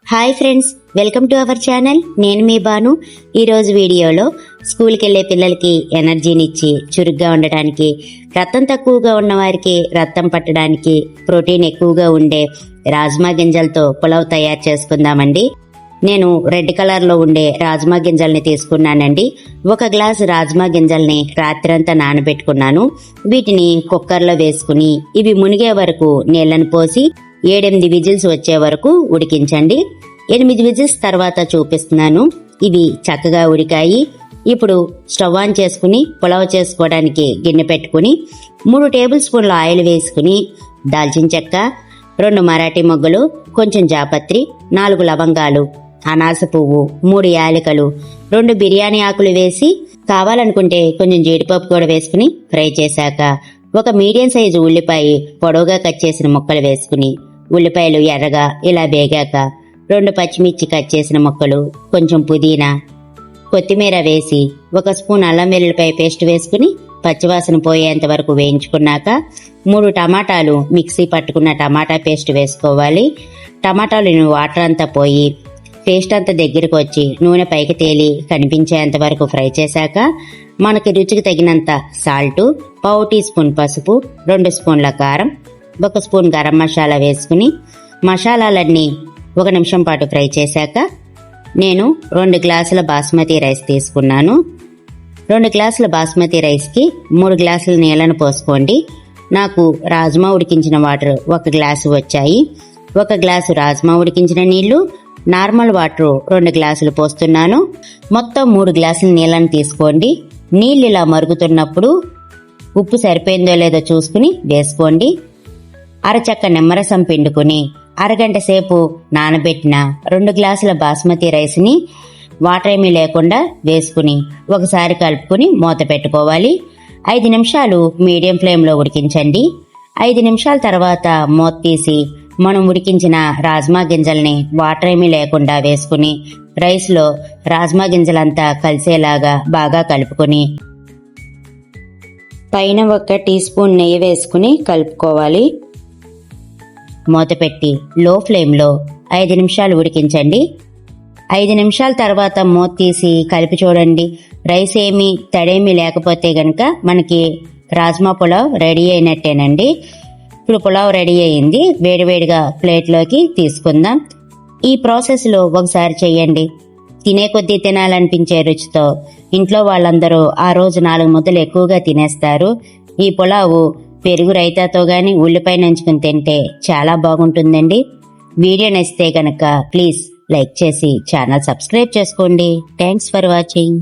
Hi friends, welcome to our channel. నేను మీ బాను. ఈరోజు వీడియోలో స్కూల్కి వెళ్ళే పిల్లలకి ఎనర్జీనిచ్చి చురుగ్గా ఉండటానికి, రక్తం తక్కువగా ఉన్న వారికి రక్తం పట్టడానికి, ప్రోటీన్ ఎక్కువగా ఉండే రాజ్మా గింజలతో పులావ్ తయారు చేసుకుందామండి. నేను రెడ్ కలర్లో ఉండే రాజ్మా గింజల్ని తీసుకున్నానండి. 1 గ్లాసు రాజ్మా గింజల్ని రాత్రంతా నానబెట్టుకున్నాను. వీటిని కుక్కర్లో వేసుకుని ఇవి మునిగే వరకు నీళ్లను పోసి 7-8 విజిల్స్ వచ్చే వరకు ఉడికించండి. 8 విజిల్స్ తర్వాత చూపిస్తున్నాను. ఇవి చక్కగా ఉడికాయి. ఇప్పుడు స్టవ్ ఆన్ చేసుకుని పులావ్ చేసుకోవడానికి గిన్నె పెట్టుకుని 3 టేబుల్ స్పూన్ల ఆయిల్ వేసుకుని దాల్చిన చెక్క, 2 మరాఠీ మొగ్గలు, కొంచెం జాపత్రి, 4 లవంగాలు, అనాస పువ్వు, 3 యాలకులు, 2 బిర్యానీ ఆకులు వేసి కావాలనుకుంటే కొంచెం జీడిపప్పు కూడా వేసుకుని ఫ్రై చేశాక 1 మీడియం సైజు ఉల్లిపాయ పొడవుగా కట్ చేసిన ముక్కలు వేసుకుని ఉల్లిపాయలు ఎర్రగా ఇలా వేగాక 2 పచ్చిమిర్చి కట్ చేసిన ముక్కలు, కొంచెం పుదీనా, కొత్తిమీర వేసి 1 స్పూన్ అల్లం వెల్లుల్లిపాయ పేస్ట్ వేసుకుని పచ్చివాసన పోయేంత వరకు వేయించుకున్నాక 3 టమాటాలు మిక్సీ పట్టుకున్న టమాటా పేస్ట్ వేసుకోవాలి. టమాటాలను వాటర్ అంతా పోయి పేస్ట్ అంతా దగ్గరకు వచ్చి నూనె పైకి తేలి కనిపించేంత వరకు ఫ్రై చేశాక మనకి రుచికి తగినంత సాల్టు, 1/4 టీ స్పూన్ పసుపు, 2 స్పూన్ల కారం, 1 స్పూన్ గరం మసాలా వేసుకుని మసాలాలన్నీ 1 నిమిషం పాటు ఫ్రై చేశాక నేను 2 గ్లాసుల బాస్మతి రైస్ తీసుకున్నాను. 2 గ్లాసుల బాస్మతి రైస్కి 3 గ్లాసుల నీళ్లను పోసుకోండి. నాకు రాజ్మా ఉడికించిన వాటర్ 1 గ్లాసు వచ్చాయి. 1 గ్లాసు రాజ్మా ఉడికించిన నీళ్లు, నార్మల్ వాటర్ 2 గ్లాసులు పోస్తున్నాను. మొత్తం 3 గ్లాసుల నీళ్లను తీసుకోండి. నీళ్ళు ఇలా మరుగుతున్నప్పుడు ఉప్పు సరిపోయిందో లేదో చూసుకుని వేసుకోండి. అరచక్క నిమ్మరసం పిండుకుని అరగంట సేపు నానబెట్టిన 2 గ్లాసుల బాస్మతి రైస్ని వాటర్ ఏమీ లేకుండా వేసుకుని ఒకసారి కలుపుకుని మూత పెట్టుకోవాలి. 5 నిమిషాలు మీడియం ఫ్లేమ్లో ఉడికించండి. 5 నిమిషాల తర్వాత మూత తీసి మనం ఉడికించిన రాజ్మా గింజల్ని వాటర్ ఏమీ లేకుండా వేసుకుని రైస్లో రాజ్మా గింజలంతా కలిసేలాగా బాగా కలుపుకొని పైన 1 టీ స్పూన్ నెయ్యి వేసుకుని కలుపుకోవాలి. మూత పెట్టి లో ఫ్లేమ్లో 5 నిమిషాలు ఉడికించండి. 5 నిమిషాల తర్వాత మూత తీసి కలిపి చూడండి. రైస్ ఏమీ తడేమీ లేకపోతే గనక మనకి రాజ్మా పులావ్ రెడీ అయినట్టేనండి. ఇప్పుడు పులావ్ రెడీ అయింది. వేడివేడిగా ప్లేట్లోకి తీసుకుందాం. ఈ ప్రాసెస్లో ఒకసారి చెయ్యండి. తినే కొద్దీ తినాలనిపించే రుచితో ఇంట్లో వాళ్ళందరూ ఆ రోజు 4 ముద్దలు ఎక్కువగా తినేస్తారు. ఈ పులావు పెరుగు రైతాతో గాని ఉల్లిపాయ నంచుకుని తింటే చాలా బాగుంటుందండి. వీడియో నచ్చితే గనక ప్లీజ్ లైక్ చేసి ఛానల్ సబ్స్క్రైబ్ చేసుకోండి. Thanks for watching.